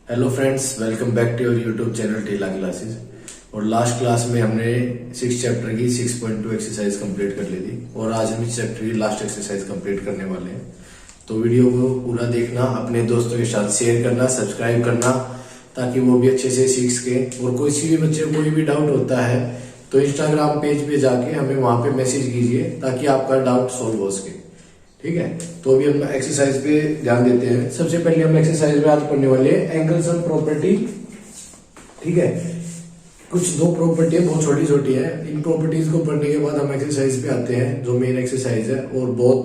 Hello friends, welcome back to your YouTube channel Tela classes. और last class में हमने 6 chapter की 6.2 exercise complete कर ली थी और आज हम इस चैप्टर की लास्ट एक्सरसाइज कंप्लीट करने वाले हैं। तो वीडियो को पूरा देखना, अपने दोस्तों के साथ शेयर करना, सब्सक्राइब करना ताकि वो भी अच्छे से सीख सके। और किसी भी बच्चे को कोई भी डाउट होता है तो इंस्टाग्राम पेज पे जाके हमें वहां पे मैसेज कीजिए ताकि आपका डाउट सोल्व हो सके। ठीक है, तो अभी हम एक्सरसाइज पे ध्यान देते हैं। सबसे पहले हम एक्सरसाइज में आज पढ़ने वाले हैं एंगल्स एंड प्रॉपर्टी। ठीक है, कुछ दो प्रॉपर्टी बहुत छोटी छोटी है। इन प्रॉपर्टीज को पढ़ने के बाद हम एक्सरसाइज पे आते हैं जो मेन एक्सरसाइज है और बहुत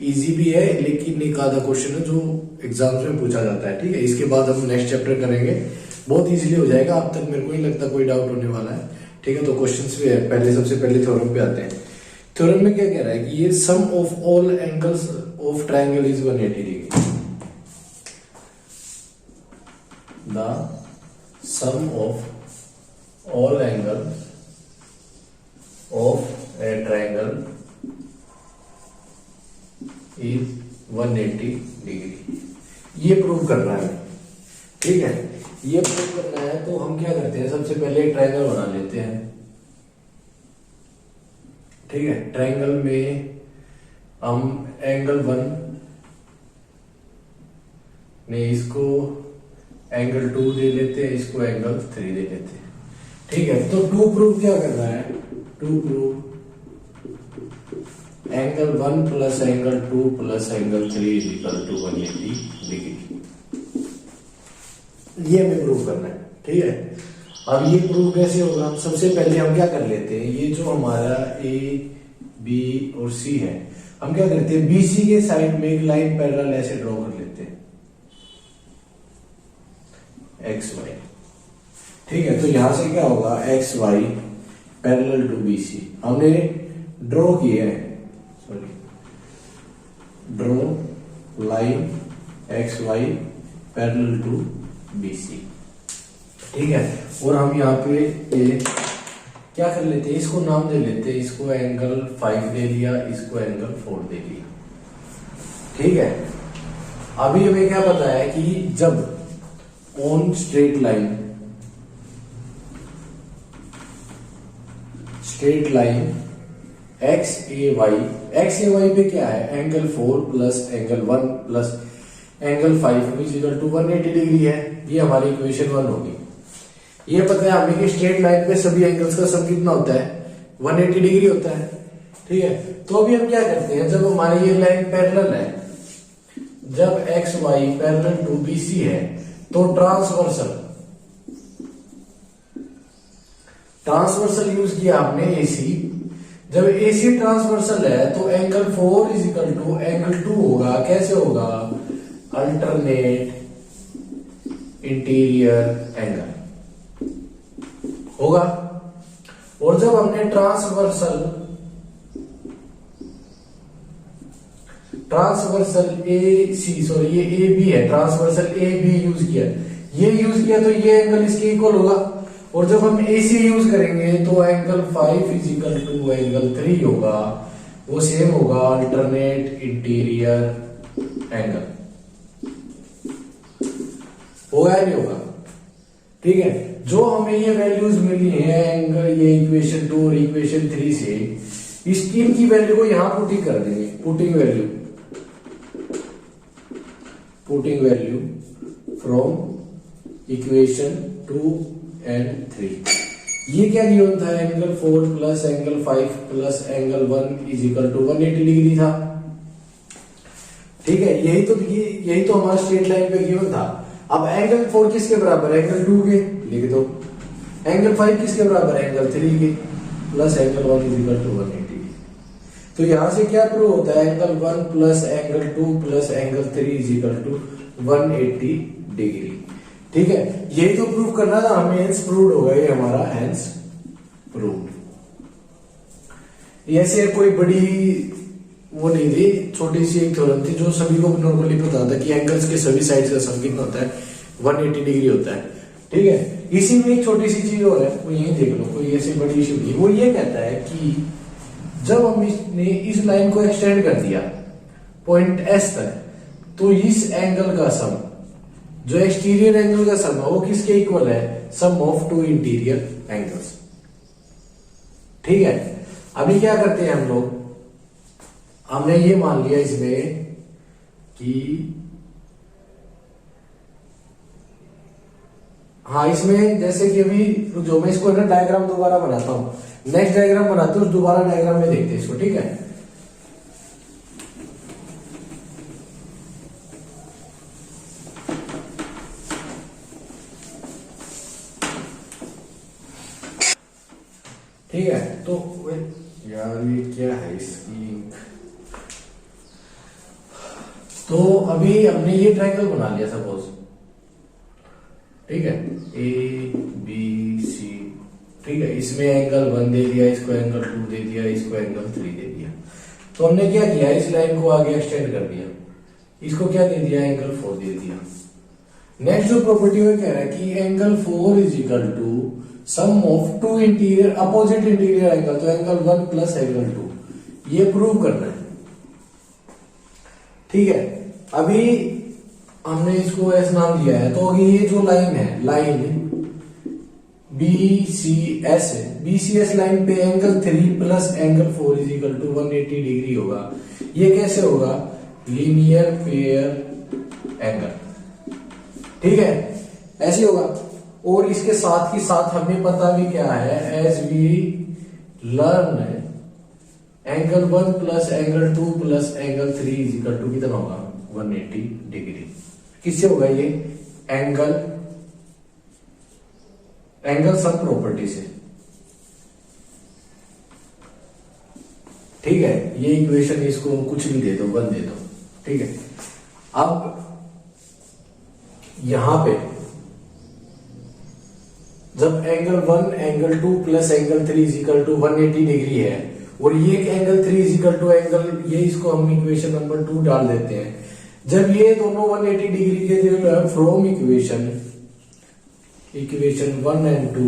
इजी भी है, लेकिन एक आधा क्वेश्चन है जो एग्जाम्स में पूछा जाता है। ठीक है, इसके बाद हम नेक्स्ट चैप्टर करेंगे, बहुत इजीली हो जाएगा। अब तक मेरे को नहीं लगता कोई डाउट होने वाला है। ठीक है, तो क्वेश्चन भी है। पहले सबसे पहले थ्योरम पे आते हैं। थ्योरम में क्या कह रहा है कि ये sum of all angles of triangle is 180 degree. The sum of all angles of a triangle is 180 degree. ये प्रूव करना है। ठीक है, ये प्रूव करना है तो हम क्या करते हैं, सबसे पहले एक ट्रायंगल बना लेते हैं। ठीक है, ट्रायंगल में हम एंगल 1 ने इसको एंगल 2 दे लेते हैं, इसको एंगल 3 दे लेते हैं। ठीक है, तो टू प्रूव क्या कर रहा है, to prove angle 1 plus angle 2 plus angle 3 is equal to 180 degree. ये हमें प्रूव करना है। ठीक है, अब ये प्रूव कैसे होगा, सबसे पहले हम क्या कर लेते हैं, ये जो हमारा ए बी और सी है, हम क्या करते हैं, बीसी के साइड में एक लाइन पैरेलल ऐसे ड्रॉ कर लेते हैं, एक्स वाई। ठीक है, तो यहां से क्या होगा, X Y parallel to BC हमने ड्रॉ किया है। Sorry, draw line X Y parallel to BC. ठीक है, और हम यहाँ पे ये क्या कर लेते हैं, इसको नाम दे लेते हैं, इसको एंगल 5 दे लिया, इसको एंगल 4 दे लिया। ठीक है, अभी हमें क्या पता है कि जब on straight line X A Y पे क्या है, angle 4 plus angle 1 plus angle 5 is equal to 180 degree है। ये हमारी इक्वेशन 1 होगी। ये पता है हमें कि स्ट्रेट लाइन पे सभी एंगल्स का सम कितना होता है, 180 डिग्री होता है। ठीक है, तो अभी हम क्या करते हैं, जब हमारी ये लाइन पैरेलल है, जब X Y parallel to BC है, तो ट्रांसवर्सल यूज किया आपने एसी। जब एसी ट्रांसवर्सल है तो angle 4 is equal to angle 2 होगा। कैसे होगा, अल्टरनेट इंटीरियर एंगल होगा। और जब हमने ट्रांसवर्सल ए सी, सॉरी ये ए बी है, ट्रांसवर्सल ए बी यूज किया तो ये एंगल इसके इक्वल होगा। और जब हम ए सी यूज करेंगे तो angle 5 is equal to angle 3 होगा, वो सेम होगा अल्टरनेट इंटीरियर एंगल। होगा या नहीं होगा। ठीक है, जो हमें ये वैल्यूज मिली है एंगल, ये इक्वेशन 2 और इक्वेशन 3 से, इस तीन की वैल्यू को यहां पुटिंग कर देंगे। Putting value from equation 2 and 3। ये क्या गिवन था, angle 4 plus angle 5 plus angle 1 is equal to 180 degree था। ठीक है, यही तो हमारा स्ट्रेट लाइन पे गिवन था। अब एंगल 4 किसके बराबर है, एंगल 2 के, लिख दो। एंगल 5 किसके बराबर है, एंगल 3 के, plus angle 1 is equal to 180। तो यहां से क्या प्रूव होता है, angle 1 plus angle 2 plus angle 3 is equal to 180 degree. ठीक है, यही तो प्रूव करना था हमें, हेंस प्रूव्ड होगा ये हमारा, हेंस प्रूव्ड। ऐसे कोई बड़ी वो नहीं थी, छोटी सी एक थ्योरम थी जो सभी को नॉर्मली पता था कि एंगल्स के सभी साइड्स का सम कितना होता है, 180 डिग्री होता है। ठीक है, इसी में एक छोटी सी चीज और है, वो यही देख लो, कोई ऐसी बड़ी इशू नहीं। वो ये कहता है कि जब हमने इस लाइन को एक्सटेंड कर दिया पॉइंट एस तक, तो इस एंगल का सम जो एक्सटीरियर एंगल का सम है वो किसके इक्वल है, सम ऑफ टू इंटीरियर एंगल्स। ठीक है, अभी क्या करते हैं हम लोग, हमने ये मान लिया इसमें कि हाँ, इसमें जैसे कि अभी जो मैं इसको ना डायग्राम दोबारा बनाता हूं, नेक्स्ट डायग्राम बनाते हैं, दोबारा डायग्राम में देखते हैं इसको। ठीक है, ठीक है, तो यार ये क्या है इसकी, तो अभी हमने ये ट्रायंगल बना लिया सपोज। ठीक है, ए बी सी, ठीक है, इसमें एंगल 1 दे दिया, इसको एंगल 2 दे दिया, इसको एंगल 3 दे दिया। तो हमने क्या किया, इस लाइन को आगे एक्सटेंड कर दिया, इसको क्या दे दिया, एंगल 4 दे दिया। नेक्स्ट जो प्रॉपर्टी में कह रहा है कि angle 4 is equal to sum of two interior opposite interior angle, तो एंगल 1 प्लस एंगल 2, ये प्रूव करना है। ठीक है, अभी हमने इसको ऐसा नाम दिया है, तो अभी ये जो लाइन है, लाइन BCS है, BCS लाइन पे angle 3 plus angle 4 is equal to 180 degree होगा। ये कैसे होगा, लीनियर पेयर एंगल। ठीक है, ऐसे होगा। और इसके साथ ही साथ हमें पता भी क्या है, as we learn angle 1 plus angle 2 plus angle 3 is equal to कितना होगा, 180 डिग्री। किससे होगा ये, एंगल सम प्रॉपर्टी से। ठीक है, ये इक्वेशन, इसको कुछ भी दे दो, 1 दे दो। ठीक है, अब यहां पे जब angle 1 angle 2 plus angle 3 is equal to 180 degree है, और ये angle 3 is equal to angle, ये इसको हम इक्वेशन नंबर 2 डाल देते हैं। जब ये दोनों 180 डिग्री के फ्रॉम इक्वेशन 1 एंड 2,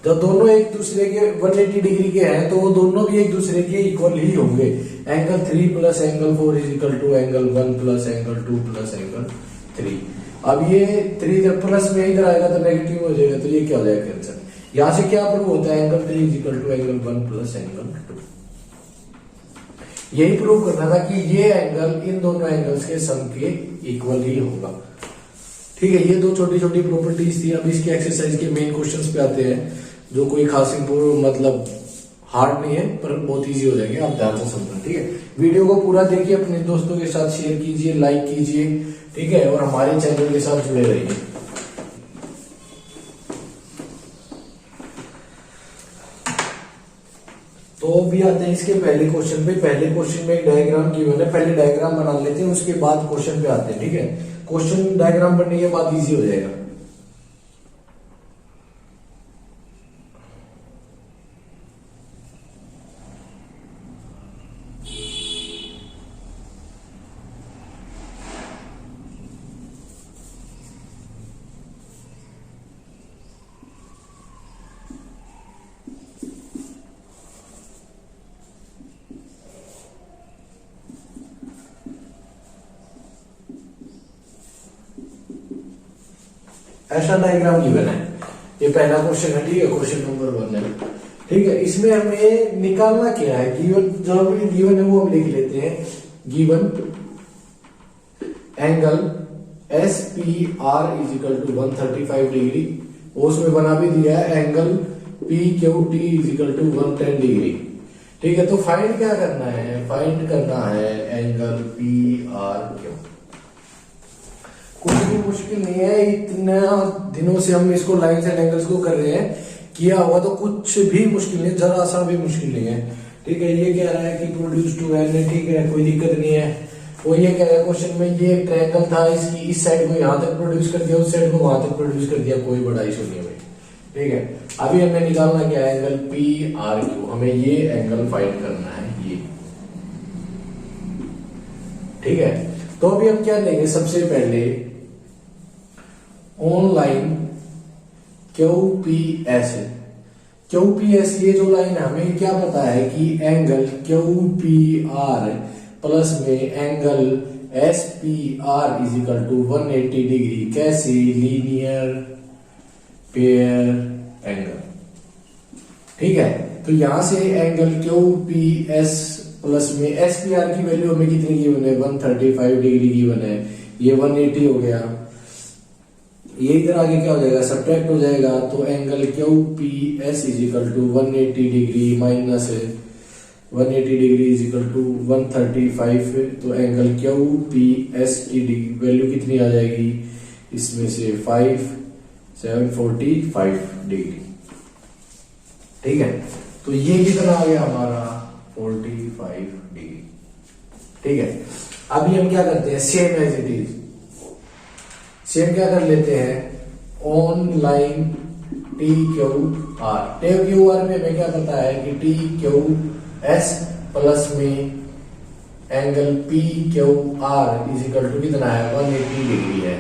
जब दोनों एक दूसरे के 180 डिग्री के हैं, तो वो दोनों भी एक दूसरे के इक्वल ही होंगे। Angle 3 plus angle 4 is equal to angle 1 plus angle 2 plus angle 3। अब ये 3 जब प्लस में इधर आएगा तो नेगेटिव हो जाएगा, तो ये क्या हो जाएगा, कैंसिल। यहां से क्या प्रूव होता है, angle 3 is equal to angle 1 plus angle 2। यही प्रूव करना था कि ये एंगल इन दोनों एंगल्स के सम के इक्वल ही होगा। ठीक है, ये दो छोटी छोटी प्रॉपर्टीज थी। अब इसके एक्सरसाइज के मेन क्वेश्चंस पे आते हैं, जो कोई खास मतलब हार्ड नहीं है, पर बहुत इजी हो जाएंगे, आप ध्यान से समझना। ठीक है, वीडियो को पूरा देखिए, अपने दोस्तों के साथ शेयर कीजिए, लाइक कीजिए। ठीक है, और हमारे चैनल के साथ जुड़े रहिए। तो भी आते हैं इसके पहले क्वेश्चन पे। पहले क्वेश्चन में एक डायग्राम गिवन है, पहले डायग्राम बना लेते हैं, उसके बाद क्वेश्चन पे आते हैं। ठीक है, क्वेश्चन डायग्राम बनने के बाद इजी हो जाएगा। ऐसा डायग्राम गिवन है, ये पहला क्वेश्चन है। ठीक है, क्वेश्चन नंबर 1 है। ठीक है, इसमें हमें निकालना क्या है, गिवन जो गिवन है वो हम लिख लेते हैं। Given angle SPR is equal to 135 degree, और उसमें बना भी दिया है angle PQT is equal to 110 degree. ठीक है, तो फाइंड क्या करना है, फाइंड करना है एंगल PRQ। कुछ भी मुश्किल नहीं है, इतना दिनों से हम इसको लाइन्स एंड एंगल्स को कर रहे हैं, किया हुआ, तो कुछ भी मुश्किल नहीं, जरा सा भी मुश्किल नहीं है। ठीक है, ये कह रहा है कि प्रोड्यूस टू एन है, ठीक है, कोई दिक्कत नहीं है। वो ये कह रहा है क्वेश्चन में, ये एक ट्रायंगल था, इसकी इस साइड को यहां तक प्रोड्यूस कर दिया, उस साइड को वहां तक प्रोड्यूस कर दिया, कोई बड़ा इशू नहीं है भाई। ठीक है, अभी हमें निकालना क्या है, एंगल PRQ, हमें ये एंगल फाइंड करना है, ये। ठीक है, तो अभी हम क्या लेंगे, सबसे पहले ऑनलाइन QPS है। QPS ये जो लाइन है, हमें क्या पता है कि एंगल QPR प्लस में angle S P R is equal to 180 degree. कैसे? Linear pair angle. ठीक है, तो यहां से angle Q P S plus में एस पी आर की वैल्यू हमें कितनी गिवन है? 135 डिग्री गिवन है। ये 180 हो गया, ये इधर आगे क्या हो जाएगा? सब्ट्रैक्ट हो जाएगा। तो angle Q P S is equal to 180 degree minus 180 degree is equal to 135। तो एंगल क्यू पी एस की वैल्यू कितनी आ जाएगी? इसमें से 745 डिग्री। ठीक है, तो ये कितना आ गया हमारा? 45 डिग्री। ठीक है, अभी हम क्या करते हैं? Same as it is, same क्या कर लेते हैं? On line T Q R. T Q R में हमें क्या पता है कि टी क्यू एस प्लस में angle P Q R is equal to कितना है? 180 डिग्री है।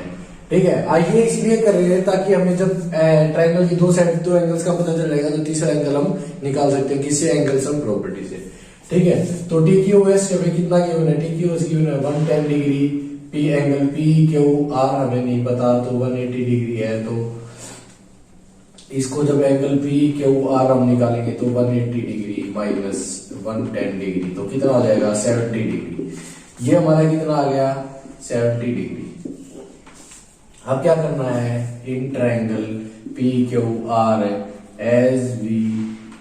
ठीक है, आइए इसलिए कर रहे हैं ताकि हमें जब ट्रायंगल की दो साइड दो एंगल्स का पता चलेगा तो तीसरा एंगल हम निकाल सकते हैं किसी एंगल सम प्रॉपर्टी से। ठीक है, तो टी क्यू एस हमें कितना गिवन है? टी क्यू एस गिवन है 110 degree. P angle P Q are हमें नहीं पता, तो 180 डिग्री है। तो इसको जब एंगल पी क्यू आर हम निकालेंगे तो 180 डिग्री माइनस 110 डिग्री, तो कितना आ जाएगा? 70 डिग्री। ये हमारा कितना आ गया? 70 डिग्री। अब क्या करना है? In triangle P Q R as we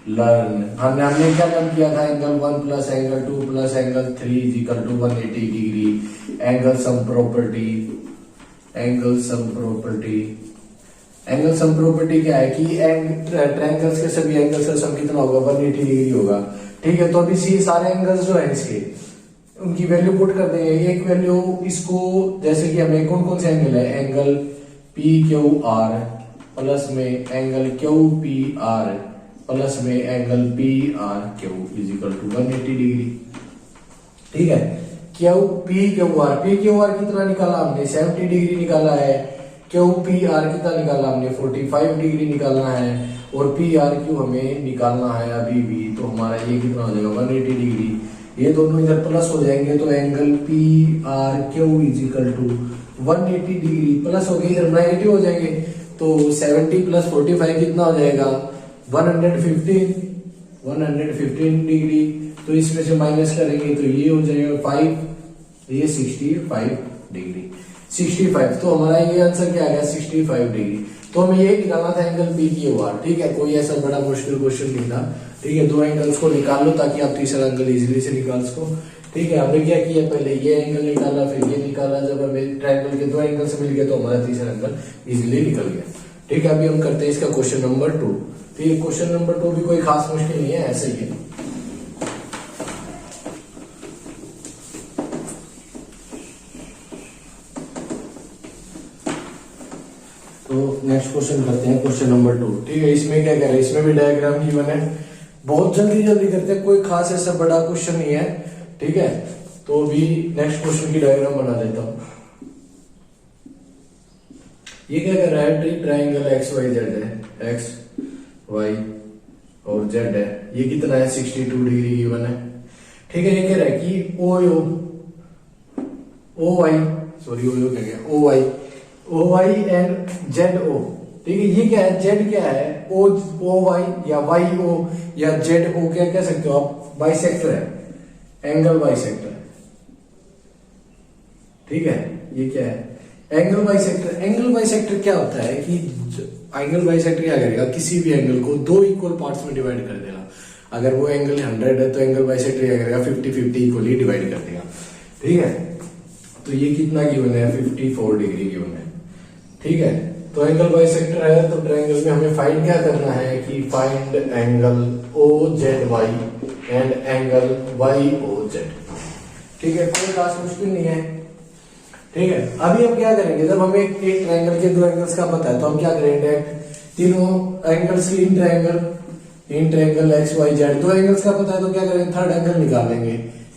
learn, हमने क्या लर्न किया था? Angle 1 plus angle 2 plus angle 3 is equal to 180 degree. Angle sum property, angle sum property, angle sum property क्या है कि ट्रायंगल्स के सभी एंगल्स का सम कितना होगा? 180 डिग्री होगा। ठीक है, तो अभी सारे एंगल्स जो है इसके उनकी वैल्यू पुट कर देंगे। एक वैल्यू इसको, जैसे कि हमें कौन कौन से एंगल है? Angle P Q R plus में angle Q P R plus में angle P R Q is equal to 180 degree. ठीक है, क्यू पी क्यू आर कितना निकाला हमने? 70 डिग्री निकाला है। क्यू पी आर कितना निकाला हमने? 45 डिग्री निकालना है। और पी आर क्यू हमें निकालना है अभी भी, तो हमारा ये कितना हो जाएगा? 180 डिग्री। ये दोनों इधर प्लस हो जाएंगे, तो angle P R Q is equal to 180 degree plus हो गई, इधर नेगेटिव हो जाएंगे। तो 70 प्लस 45 कितना हो जाएगा? 115 डिग्री। तो इसमें से माइनस करेंगे तो ये हो जाएगा 5, ये 65 डिग्री। 65, तो हमारा ये आंसर क्या आ गया? 65 डिग्री। तो हमें ये निकालना था एंगल पी क्यू आर। ठीक है, कोई ऐसा बड़ा मुश्किल क्वेश्चन नहीं था। ठीक है, दो एंगल्स को निकाल लो ताकि आप तीसरा एंगल इजीली से निकाल सको। ठीक है, हमने क्या किया? पहले ये एंगल निकाला, फिर ये निकाला। जब हमें ट्रायंगल के दो एंगल से मिल गया तो हमारा तीसरा एंगल इजीली निकल गया। ठीक है, अभी हम करते हैं इसका क्वेश्चन नंबर 2। ठीक है, क्वेश्चन नंबर 2 भी कोई खास मुश्किल नहीं है, ऐसे ही है। तो नेक्स्ट क्वेश्चन करते हैं, क्वेश्चन नंबर 2। ठीक है, इसमें क्या कह रहे हैं? इसमें भी डायग्राम गिवन है। बहुत जल्दी करते हैं, कोई खास ऐसा बड़ा क्वेश्चन नहीं है। ठीक है, तो अभी नेक्स्ट क्वेश्चन की डायग्राम बना देता हूं। ये क्या कर रहा है? ट्रायंगल एक्स वाई जेड है, एक्स वाई और जेड है। ये कितना है? 62 डिग्री गिवन है। ठीक है, ये कह रहा है कि O Y and Z O. ठीक है, ये क्या है? जेड क्या है? ओ वाई या वाई ओ या जेड ओ, क्या कह सकते हो आप? बाइसेक्टर है, एंगल बाइसेक्टर। ठीक है, ये क्या है? Angle bisector. एंगल बाइसेक्टर क्या होता है कि एंगल बाइसेक्टर क्या करेगा? किसी भी एंगल को दो इक्वल पार्ट्स में डिवाइड कर देगा। अगर वो एंगल 100 है तो एंगल बाइसेक्टर क्या करेगा? 50-50 इक्वली डिवाइड कर देगा। ठीक है, तो ये कितना गिवन है? 54 डिग्री गिवन है। ठीक है, तो एंगल बाइसेक्टर है, तो ट्रायंगल में हमें फाइंड क्या करना है कि find angle O Z Y and angle Y O Z. ठीक है, कोई खास मुश्किल नहीं है। ठीक है, अभी हम क्या करेंगे? जब हमें एक ट्रायंगल के दो एंगल्स का पता है तो हम क्या करेंगे? तीनों एंगल्स की in triangle X Y Z, दो एंगल्स का पता है तो क्या करेंगे? थर्ड एंगल निकाल लेंगे।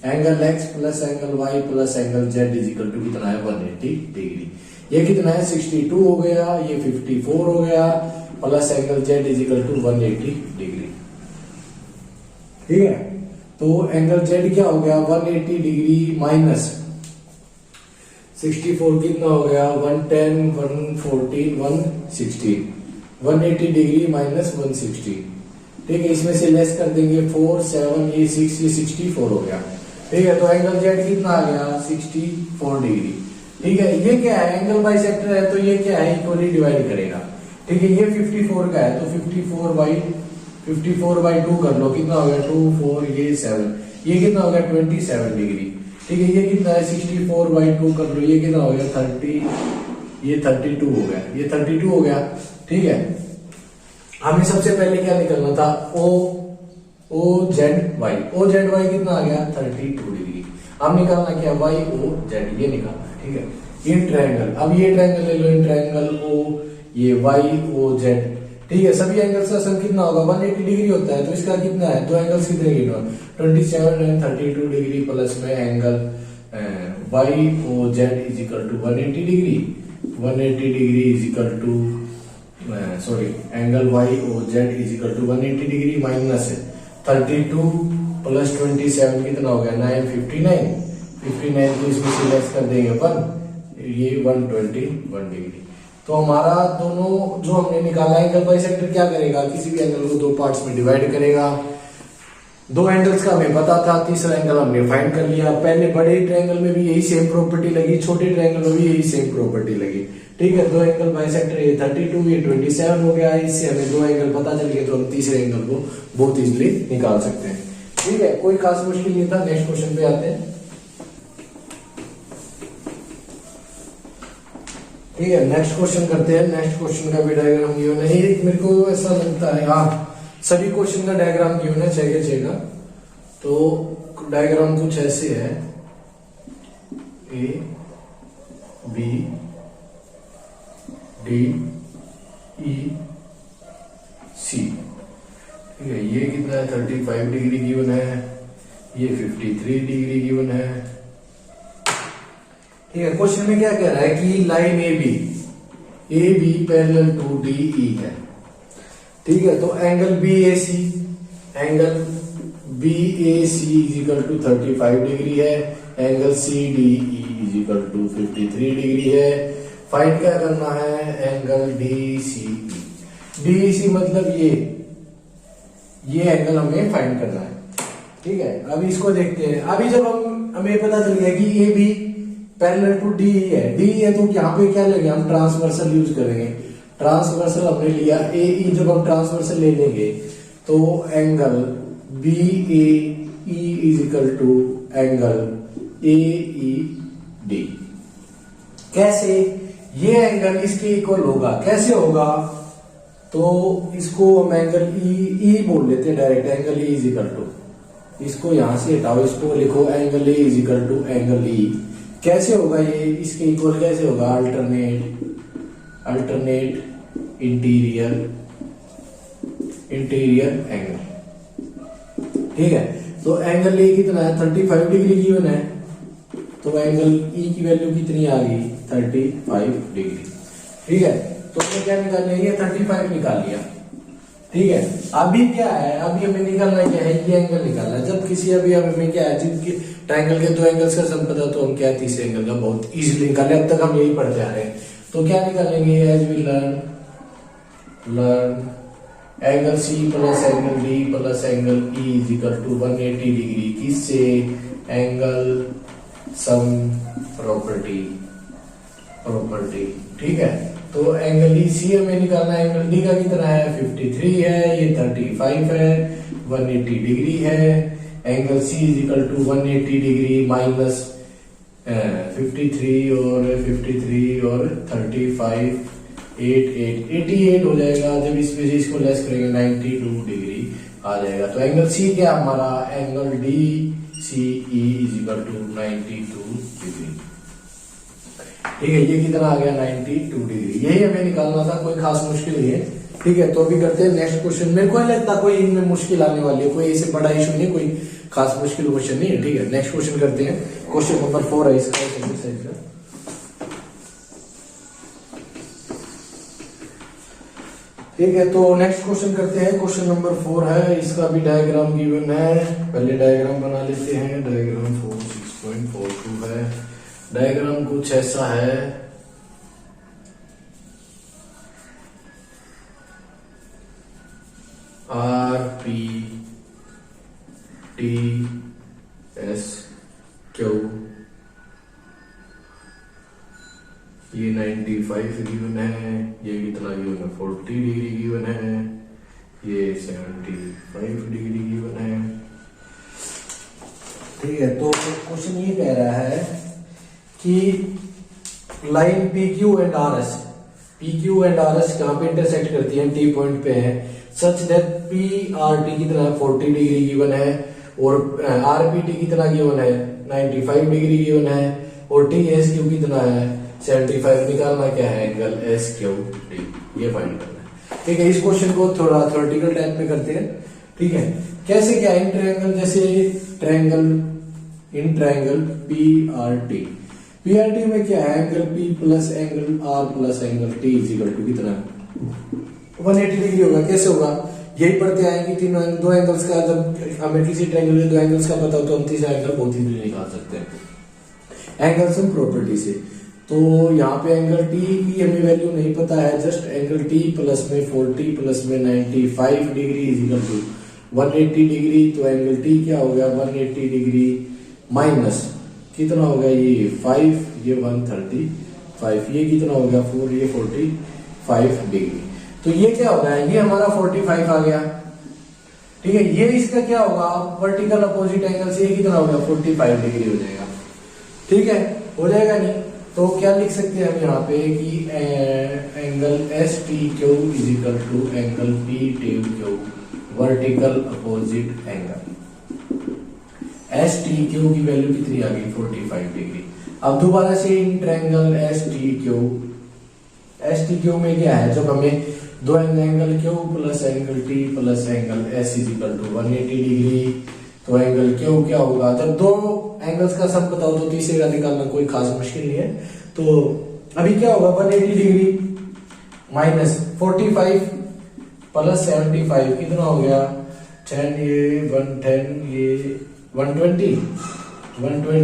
Angle X plus angle Y plus angle Z is equal to कितना है? 180 डिग्री। ये कितना है? 62 हो गया, ये 54 हो गया, plus angle Z is equal to 180 degree. ठीक है, तो एंगल जेड क्या हो गया? 180 डिग्री माइनस 64 कितना हो गया 110 114 116 180 डिग्री माइनस 160। ठीक है, इसमें से लेस कर देंगे 4 7 ये 6 ये 64 हो गया। ठीक है, तो एंगल जेड कितना आ गया 64 डिग्री। ठीक है, ये क्या है एंगल बाइसेक्टर है तो ये क्या है इक्वली डिवाइड करेगा। ठीक है, ये 54 का है तो 54 बाई 2 कर लो, कितना हो गया 2 4 ये 7 ये कितना हो गया 27 डिग्री। ठीक है, ये कितना है 64 बाई 2 कर लो, ये कितना हो गया 30 ये 32 हो गया, ये 32 हो गया। ठीक है, हमें सबसे पहले क्या निकलना था ओ जेड वाई कितना आ गया 32 डिग्री। अब निकालना क्या वाई ओ जेड ये निकालना है। ठीक है, इन ट्रायंगल, अब ये ट्रायंगल ले लो, इन ट्रायंगल ओ ये वाई ओ जेड। ठीक है, सभी एंगल्स का सम कितना होगा 180 डिग्री होता है तो इसका कितना है दो एंगल्स कितने गिनो 27 एंड 32 डिग्री प्लस में angle Y O Z is equal to 180 degree 180 degree is equal to sorry angle Y O Z is equal to 180 degree minus 32 plus 27 कितना हो गया 959 तो इसमें से लेस कर देंगे 1 ये 121 डिग्री। तो हमारा दोनों जो हमने निकाला एंगल बाइसेक्टर क्या करेगा किसी भी एंगल को दो पार्ट्स में डिवाइड करेगा। दो एंगल्स का हमें पता था, तीसरा एंगल हमने फाइंड कर लिया। पहले बड़े ट्रायंगल में भी यही सेम प्रॉपर्टी लगी, छोटे ट्रायंगल में भी यही सेम प्रॉपर्टी लगी। ठीक है, दो एंगल बाइसेक्टर ये 32 ये 27 हो गया, इससे हमें दो एंगल पता चल गए तो हम तीसरे एंगल को बहुत इजीली निकाल सकते हैं। ठीक है, कोई खास मुश्किल नहीं था। नेक्स्ट क्वेश्चन पे आते हैं। ठीक है, नेक्स्ट क्वेश्चन करते हैं। नेक्स्ट क्वेश्चन का भी डायग्राम गिवन है। मेरे को ऐसा लगता है हाँ सभी क्वेश्चन का डायग्राम गिवन है 6 के 6 का। तो डायग्राम कुछ ऐसे है ए बी डी ई सी। ठीक है, ये कितना है 35 डिग्री गिवन है, ये 53 डिग्री गिवन है। ठीक है, क्वेश्चन में क्या कह रहा है कि line A B parallel to D E है। ठीक है, तो angle B A C is equal to 35 degree है, angle C D E is equal to 53 degree है। फाइंड क्या करना है एंगल डी सी मतलब ये एंगल हमें फाइंड करना है। ठीक है, अभी इसको देखते हैं। अभी जब हमें पता चल गया कि A B parallel to D है, तो यहाँ पे क्या लेंगे हम ट्रांसवर्सल यूज करेंगे। ट्रांसवर्सल हमने लिया ए ई, जब हम ट्रांसवर्सल ले लेंगे तो angle B A E is equal to angle A E D. कैसे ये एंगल इसके इक्वल होगा, कैसे होगा तो इसको हम एंगल ई बोल लेते हैं direct, angle E is equal to, इसको यहां से हटाओ, इसको लिखो angle A is equal to angle E. कैसे होगा ये इसके इक्वल कैसे होगा अल्टरनेट इंटीरियर एंगल। ठीक है, तो एंगल ए कितना है 35 डिग्री गिवन है, तो एंगल ई की वैल्यू कितनी आ गई 35 डिग्री। ठीक है, तो हमें क्या निकाल लिया ये 35 निकाल लिया। ठीक है, अभी क्या है अभी हमें निकालना क्या है ये एंगल निकालना है। जब किसी अभी हमें क्या है जिनके ट्रायंगल के दो एंगल्स का सम पता तो हम क्या तीसरे एंगल का बहुत इजीली निकाले। अब तक हम यही पढ़ते आ रहे हैं। तो क्या निकालेंगे as we learn angle C plus angle D plus angle E is equal to 180 degree किससे एंगल सम प्रॉपर्टी। ठीक है, तो एंगल ई सी हमें निकालना है, एंगल डी का कितना है 53 है, ये 35 है, 180 डिग्री है। Angle C is equal to 180 degree minus 53 और 35 88 हो जाएगा। जब इसमें से इसको लेस करेंगे 92 डिग्री आ जाएगा। तो एंगल सी क्या हमारा angle D C E is equal to 92 degree. ठीक है, ये कितना आ गया 92 डिग्री। यही हमें निकालना था, कोई खास मुश्किल नहीं है। ठीक है, तो अभी करते हैं नेक्स्ट क्वेश्चन। मेरे को नहीं लगता कोई इनमें मुश्किल आने वाली है, कोई ऐसे बड़ा इशू नहीं, कोई खास मुश्किल क्वेश्चन नहीं है। ठीक है, नेक्स्ट क्वेश्चन करते हैं। क्वेश्चन नंबर 4 है इसका एक्सरसाइज का। ठीक है, तो नेक्स्ट क्वेश्चन करते हैं। क्वेश्चन नंबर 4 है, इसका भी डायग्राम गिवन है। पहले डायग्राम बना लेते हैं। डायग्राम 6.42 है। डायग्राम कुछ ऐसा है, R P T S Q, ये 95 गिवन है, ये कितना गिवन है 40 डिग्री गिवन है, ये 75 डिग्री गिवन है। ठीक है, तो क्वेश्चन ये कह रहा है कि line P Q and R S, P Q and R S कहाँ पे इंटरसेक्ट करती है, टी पॉइंट पे है, such that P R T कितना 40 डिग्री गिवन है और आर पी टी कितना गिवन है 95 डिग्री गिवन है और टी एस क्यू कितना है 75। निकालना क्या है एंगल एस क्यू टी, ये फाइंड करना है। ठीक है, इस क्वेश्चन को थोड़ा थ्योरेटिकल टाइप में करते हैं। ठीक है, कैसे क्या, इन ट्रायंगल, जैसे triangle, in triangle P R T, P R T में क्या है, angle P plus angle R plus angle T is equal to कितना 180 डिग्री होगा। कैसे होगा, यही पढ़ते आएंगे, तीनों दो एंगल्स का, जब हमें किसी ट्रायंगल के दो एंगल्स का पता हो तो हम तीसरा एंगल बहुत इजीली निकाल सकते हैं एंगल सम प्रॉपर्टी से। तो यहाँ पे एंगल टी की हमें वैल्यू नहीं पता है, जस्ट एंगल टी प्लस में 40 प्लस में 95 degree is equal to 180 degree. तो एंगल टी क्या हो गया 180 डिग्री माइनस कितना हो गया ये 5, ये 135, ये कितना हो गया 4, ये 45 डिग्री। तो ये क्या हो गया, ये हमारा 45 आ गया। ठीक है, ये इसका क्या होगा वर्टिकल अपोजिट एंगल से, ये कितना हो गया 45 डिग्री हो जाएगा। ठीक है, हो जाएगा नहीं, तो क्या लिख सकते हैं हम यहाँ पे कि angle S T Q is equal to angle P T Q vertical opposite angle. S T Q की वैल्यू कितनी आ गई 45 डिग्री। अब दोबारा से in triangle S T Q में क्या है, जब हमें दो angle Q plus angle T plus angle S is equal to 180 degree, तो एंगल क्यू क्या होगा, जब दो एंगल्स का सम बताओ तो तीसरे का निकालना कोई खास मुश्किल नहीं है। तो अभी क्या होगा 180 डिग्री माइनस 45 प्लस 75 कितना हो गया 10, ये 110, ये 120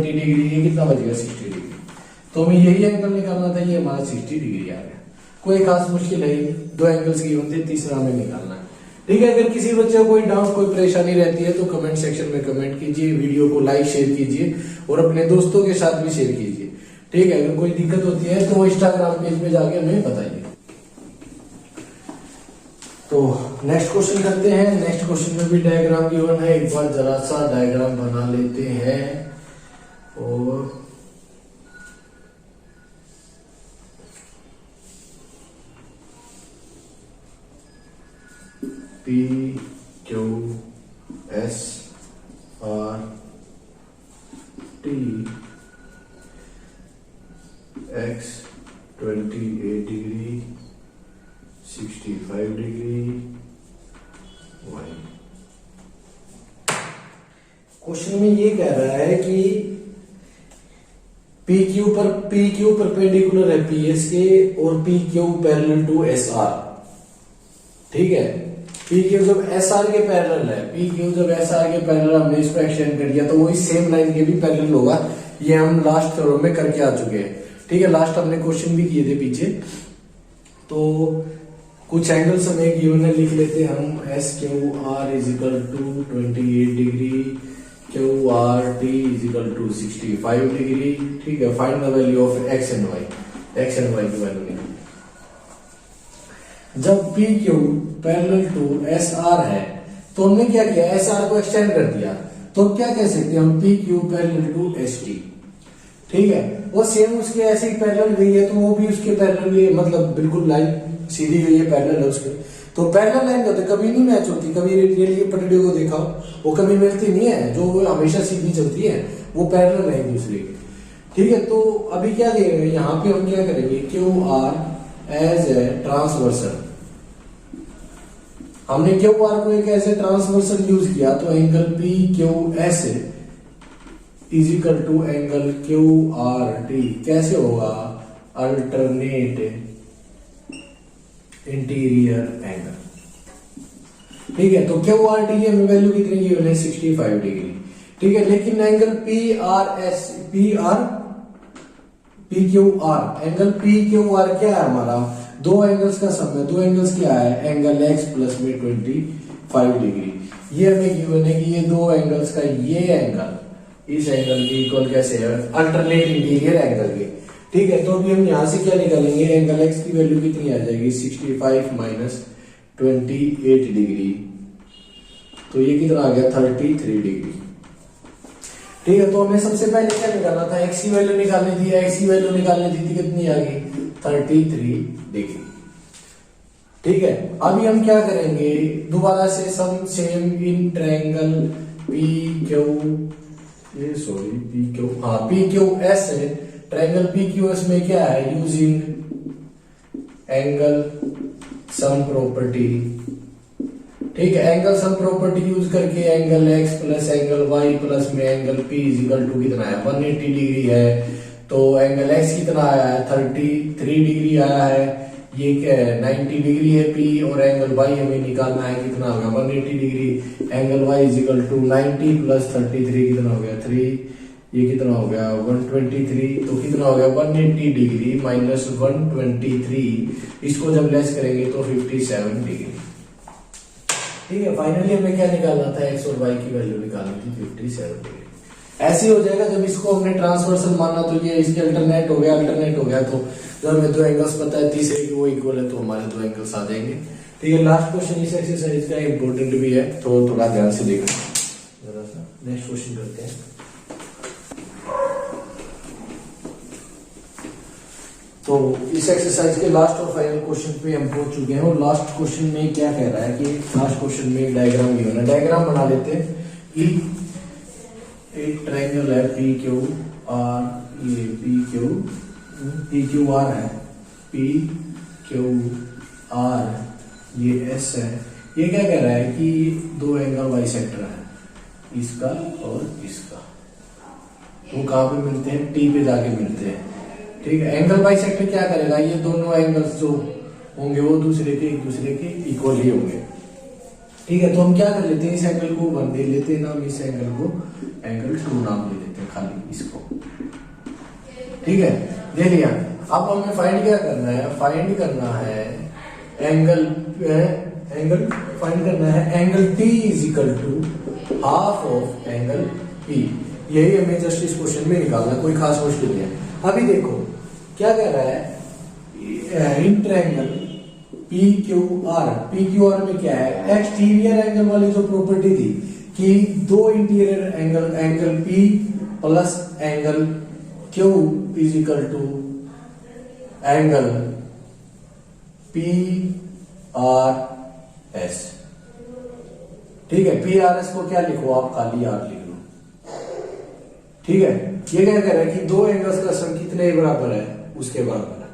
डिग्री, ये कितना बच गया 60 डिग्री। तो हमें यही एंगल निकालना था, ये हमारा 60 डिग्री आ गया। कोई खास मुश्किल है, दो एंगल्स की होते, तीसरा हमें निकालना है। ठीक है, अगर किसी बच्चे को कोई डाउट कोई परेशानी रहती है तो कमेंट सेक्शन में कमेंट कीजिए, वीडियो को लाइक शेयर कीजिए और अपने दोस्तों के साथ भी शेयर कीजिए। ठीक है, अगर कोई दिक्कत होती है तो इंस्टाग्राम पेज पे जाके हमें बताइए। तो नेक्स्ट क्वेश्चन करते हैं। नेक्स्ट क्वेश्चन में भी डायग्राम गिवन है, एक बार जरा सा डायग्राम बना लेते हैं। और P Q S R T X 28 degree 65 degree Y। Question में ये कह रहा है कि PQ परपेंडिकुलर है PS के और PQ पैरेलल टू SR। ठीक है, PQ जब SR के पैरेलल है, PQ जब SR के पैरेलल हमने इसको एक्सटेंड कर दिया तो वो इस सेम लाइन के भी पैरेलल होगा। ये हम लास्ट थ्योरम में करके आ चुके हैं। ठीक है, लास्ट हमने क्वेश्चन भी किए थे पीछे। तो कुछ एंगल्स हमें गिवन है, लिख लेते हैं हम। S Q R is equal to 28 degree, Q R T is equal to 65 degree. ठीक है, find the value of X and Y, X and Y की वैल्यू निकालें। जब P Q parallel to S R है तो हमने क्या किया, एस आर को एक्सटेंड कर दिया, तो क्या कह सकते हैं हम P Q parallel to S T. ठीक है, वो सेम उसके ऐसे ही पैरेलल गई है तो वो भी उसके पैरेलल गई, मतलब बिल्कुल लाइन सीधी गई है, पैरेलल है उसके। तो पैरेलल लाइन होते कभी नहीं मैच होती, कभी रियली पटरियों को देखा वो कभी मिलती नहीं है, जो हमेशा सीधी चलती है वो पैरेलल है दूसरे की। ठीक है, तो अभी क्या करेंगे, यहाँ पे हम क्या करेंगे, Q R as a transversal. हमने क्यू आर को एक ऐसे ट्रांसवर्सल यूज किया तो angle P Q S is equal to angle Q R T कैसे होगा, अल्टरनेट इंटीरियर एंगल। ठीक है, तो क्यू आर टी की हमें वैल्यू कितनी गिवन है 65 डिग्री। ठीक है, लेकिन angle P R P Q are, angle P Q are क्या है हमारा, दो एंगल्स का सम है। दो एंगल्स क्या है, एंगल एक्स प्लस में 25 डिग्री। ये हमें गिवन है कि ये दो एंगल्स का ये एंगल इस एंगल के इक्वल कैसे है, अल्टरनेट इंटीरियर एंगल के। ठीक है, तो अभी हम यहां से क्या निकालेंगे, एंगल एक्स की वैल्यू कितनी आ जाएगी, 65 माइनस 28 डिग्री, तो ये कितना आ गया, 33 डिग्री। ठीक है, तो हमें सबसे पहले क्या निकालना था, एक्स की वैल्यू निकालनी थी। एक्स की वैल्यू निकालनी थी कितनी आ गई, 33 डिग्री। ठीक है, अभी हम क्या करेंगे, दोबारा से sum same in triangle P Q, ये सॉरी पी क्यू, हाँ पी क्यू एस है, ट्रायंगल पी क्यू एस में क्या है, यूजिंग एंगल सम प्रॉपर्टी। ठीक है, एंगल सम प्रॉपर्टी यूज करके angle X plus angle Y plus में angle P is equal to कितना है, 180 डिग्री है। तो एंगल एक्स कितना आया है, 33 डिग्री आया है। ये क्या है, 90 डिग्री है पी, और एंगल वाई हमें निकालना है, कितना होगा 180 degree. Angle Y is equal to 90 plus 33 कितना हो गया 3, ये कितना हो गया 123, तो कितना हो गया 180 डिग्री माइनस 123, इसको जब लेस करेंगे तो 57 डिग्री। ठीक है, फाइनली हमें क्या निकालना था, एक्स और वाई की वैल्यू निकालनी थी 57 डिग्री। ऐसे हो जाएगा जब इसको हमने ट्रांसवर्सल माना, तो ये इसके अल्टरनेट हो गया, अल्टरनेट हो गया तो जब हमें दो एंगल्स पता है, तीसरे की वो इक्वल है, तो हमारे दो एंगल्स आ जाएंगे। ठीक है, लास्ट क्वेश्चन इस एक्सरसाइज का इंपॉर्टेंट भी है, तो थोड़ा ध्यान से देखना जरा सा। नेक्स्ट क्वेश्चन करते हैं। तो इस एक्सरसाइज के लास्ट और फाइनल क्वेश्चन पे हम पहुंच चुके हैं, और लास्ट क्वेश्चन में क्या कह रहा है कि लास्ट क्वेश्चन में एक डायग्राम गिवन है। डायग्राम बना लेते हैं कि एक ट्रायंगल है पी क्यू आर, ये पी क्यू आर है, पी क्यू आर, ये एस है। ये क्या कह रहा है कि दो एंगल बाइसेक्टर है, इसका और इसका, वो कहाँ पे मिलते हैं, टी पे जाके मिलते हैं। ठीक है, एंगल बाइसेक्टर क्या करेगा, ये दोनों एंगल्स जो होंगे वो एक दूसरे के इक्वल ही होंगे। ठीक है, तो हम क्या कर लेते हैं, इस एंगल को 1 दे लेते हैं नाम, इस एंगल को एंगल 2 नाम दे लेते हैं, खाली इसको। ठीक है, दे लिया। अब हमें फाइंड क्या करना है, फाइंड करना है एंगल फाइंड करना है angle T is equal to half of angle P. यही हमें जस्ट इस क्वेश्चन में निकालना, कोई खास मुश्किल नहीं है। अभी देखो क्या कह रहा है, in triangle P Q R में क्या है, एक्सटीरियर एंगल वाली जो प्रॉपर्टी थी कि दो interior angle P plus angle Q is equal to angle P R S. ठीक है, पी आर एस को क्या लिखो आप, खाली आर लिख लो। ठीक है, ये क्या कह रहा है कि दो एंगल्स का सम कितने बराबर है, उसके बराबर है।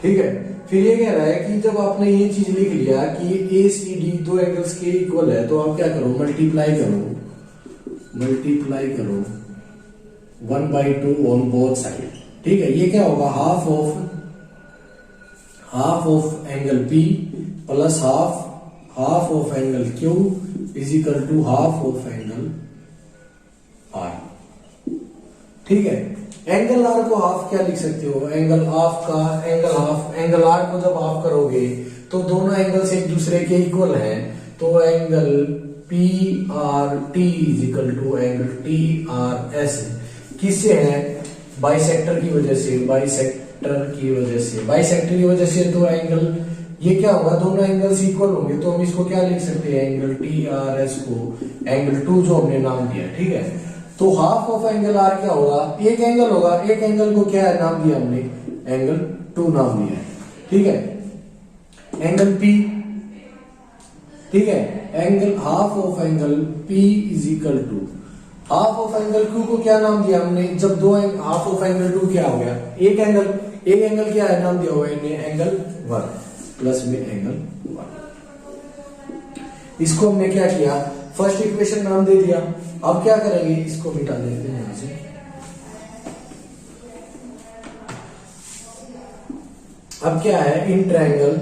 ठीक है, फिर ये कह रहा है कि जब आपने ये चीज लिख लिया कि ए सी डी दो एंगल्स के इक्वल है, तो आप क्या करो, मल्टीप्लाई करो 1/2 ऑन बोथ साइड। ठीक है, ये क्या होगा, half of angle P plus half of angle Q is equal to half of angle R. ठीक है, एंगल आर को हाफ क्या लिख सकते हो, एंगल एंगल आर को जब हाफ करोगे तो दोनों एंगल्स एक दूसरे के इक्वल हैं, तो angle P R T is equal to angle T R S किससे है, बाइसेक्टर की वजह से, बाइसेक्टर की वजह से तो एंगल ये क्या होगा, दोनों एंगल्स इक्वल होंगे, तो हम इसको क्या लिख सकते हैं, एंगल टी आर एस को एंगल 2 जो हमने नाम दिया। ठीक है, तो हाफ ऑफ एंगल आर क्या होगा, एक एंगल होगा, एक एंगल को क्या है नाम दिया हमने, एंगल 2 नाम दिया है। ठीक है, एंगल पी, ठीक है, angle half of angle P is equal to half of angle Q को क्या नाम दिया हमने, जब दो हाफ ऑफ एंगल 2 क्या हो गया, एक एंगल क्या है नाम दिया हुआ है एंगल 1 प्लस में एंगल 1। इसको हमने क्या किया, फर्स्ट इक्वेशन नाम दे दिया। अब क्या करेंगे, इसको मिटा देते हैं यहां से। अब क्या है, in triangle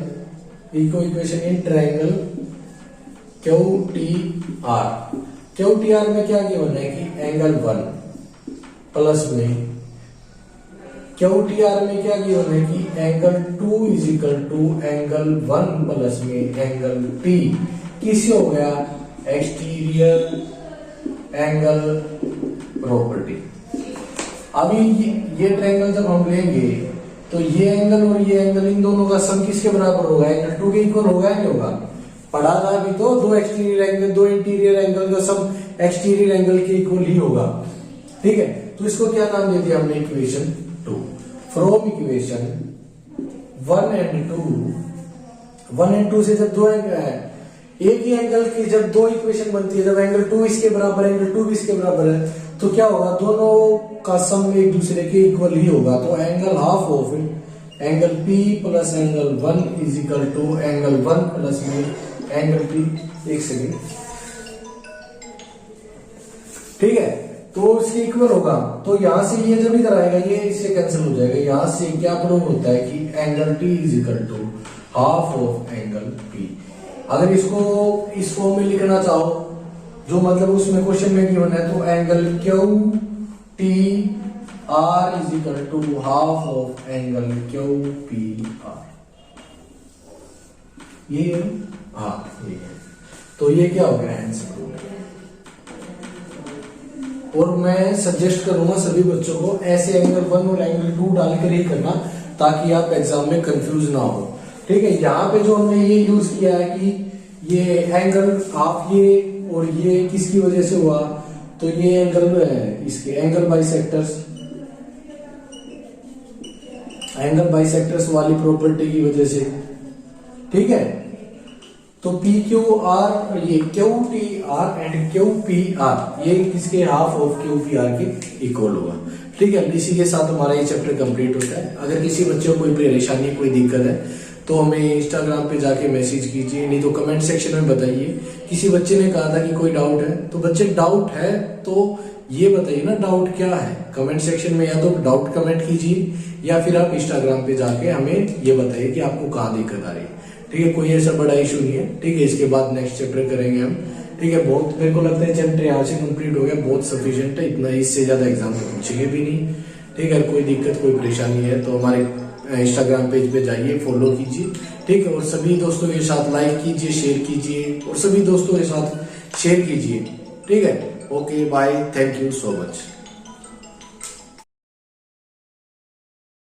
equation in triangle Q T R में क्या गिवन है कि एंगल 1 प्लस में क्यू टी आर में क्या गिवन है कि angle 2 is equal to angle 1 plus में एंगल टी किससे हो गया, एक्सटीरियर एंगल प्रॉपर्टी। अभी ये ट्रायंगल जब हम लेंगे तो ये एंगल और ये एंगल, इन दोनों का सम किसके बराबर होगा, एंगल 2 के इक्वल होगा या नहीं होगा। पढ़ा था अभी तो, दो एक्सटीरियर एंगल, दो इंटीरियर एंगल का सम एक्सटीरियर एंगल के इक्वल ही होगा। ठीक है, तो इसको क्या नाम दे दिया हमने, इक्वेशन 2। फ्रॉम इक्वेशन 1 एंड 2 से जब दो एंगल है, एक ही एंगल की जब दो इक्वेशन बनती है, जब एंगल 2 इसके बराबर है, एंगल 2 भी इसके बराबर है, तो क्या होगा, दोनों का सम एक दूसरे के इक्वल ही होगा। तो angle half of angle P plus angle 1 is equal to angle 1 plus में एंगल P। एक सेकेंड, ठीक है, तो इसके इक्वल होगा। तो यहां से ये जब इधर आएगा, ये इससे कैंसिल हो जाएगा। यहां से क्या प्रूव होता है कि angle T is equal to half of angle P। अगर इसको इस फॉर्म में लिखना चाहो, जो मतलब उसमें क्वेश्चन में गिवन है, तो angle Q T R is equal to half of angle Q P R. ये है, हाँ ये है। तो ये क्या हो गया, आंसर हो गया। और मैं सजेस्ट करूंगा सभी बच्चों को ऐसे एंगल 1 और एंगल 2 डालकर ही करना, ताकि आप एग्जाम में कंफ्यूज ना हो। ठीक है, यहाँ पे जो हमने ये यूज किया है कि ये एंगल हाफ ये और ये किसकी वजह से हुआ, तो ये एंगल है इसके एंगल बाइसेक्टर्स वाली प्रॉपर्टी की वजह से। ठीक है, तो पी क्यू आर, ये Q T are and Q P R, ये किसके half of Q P are के इक्वल होगा। ठीक है, इसी के साथ हमारा ये चैप्टर कंप्लीट होता है। अगर किसी बच्चे को कोई परेशानी, कोई दिक्कत है, तो हमें इंस्टाग्राम पे जाके मैसेज कीजिए, नहीं तो कमेंट सेक्शन में बताइए। किसी बच्चे ने कहा था कि कोई डाउट है, तो बच्चे डाउट है तो ये बताइए ना डाउट क्या है, कमेंट सेक्शन में या तो डाउट कमेंट कीजिए, या फिर आप इंस्टाग्राम पे जाके हमें ये बताइए कि आपको कहाँ दिक्कत आ रही है। ठीक है, कोई ऐसा बड़ा इशू नहीं है। ठीक है, इसके बाद नेक्स्ट चैप्टर करेंगे हम। ठीक है, बहुत मेरे को लगता है चैप्टर यहाँ से कंप्लीट हो गया, बहुत सफिशिएंट है, इतना इससे ज्यादा एग्जाम में पूछेंगे भी नहीं। ठीक है, कोई दिक्कत, कोई परेशानी है तो हमारे इंस्टाग्राम पेज पे जाइए, फॉलो कीजिए। ठीक है, और सभी दोस्तों के साथ लाइक कीजिए, शेयर कीजिए, और सभी दोस्तों के साथ शेयर कीजिए। ठीक है, okay bye, thank you so much.